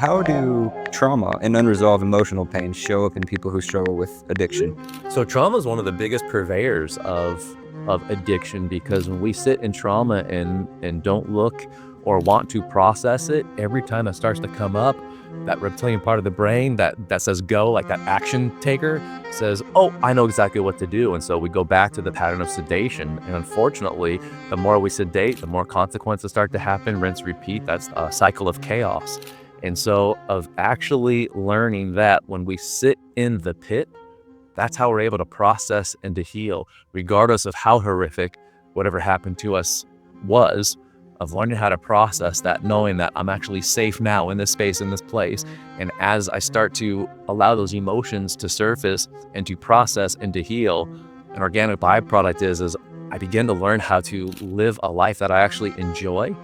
How do trauma and unresolved emotional pain show up in people who struggle with addiction? So trauma is one of the biggest purveyors of addiction because when we sit in trauma and don't look or want to process it, every time it starts to come up, that reptilian part of the brain that says go, like that action taker, says, "Oh, I know exactly what to do." And so we go back to the pattern of sedation. And unfortunately, the more we sedate, the more consequences start to happen. Rinse, repeat. That's a cycle of chaos. And so of actually learning that when we sit in the pit, that's how we're able to process and to heal, regardless of how horrific whatever happened to us was, of learning how to process that, knowing that I'm actually safe now in this space, in this place. And as I start to allow those emotions to surface and to process and to heal, an organic byproduct is I begin to learn how to live a life that I actually enjoy.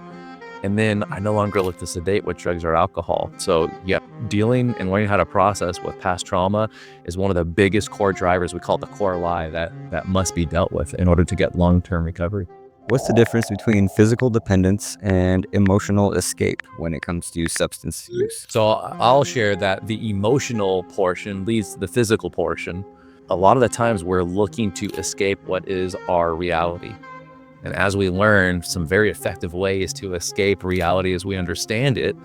And then I no longer look to sedate with drugs or alcohol. So yeah, dealing and learning how to process with past trauma is one of the biggest core drivers. We call it the core lie that must be dealt with in order to get long-term recovery. What's the difference between physical dependence and emotional escape when it comes to substance use? So I'll share that the emotional portion leads to the physical portion. A lot of the times we're looking to escape what is our reality. And as we learn some very effective ways to escape reality as we understand it,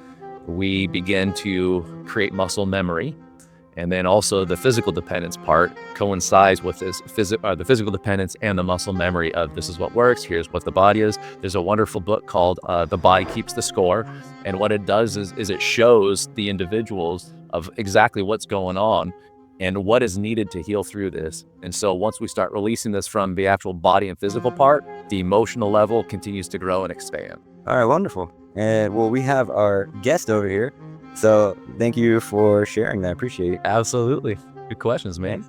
we begin to create muscle memory. And then also the physical dependence part coincides with this the physical dependence and the muscle memory of this is what works, here's what the body is. There's a wonderful book called The Body Keeps the Score. And what it does is it shows the individuals of exactly what's going on and what is needed to heal through this. And so once we start releasing this from the actual body and physical part, the emotional level continues to grow and expand. All right, wonderful. And well, we have our guest over here. So thank you for sharing that. I appreciate it. Absolutely. Good questions, man.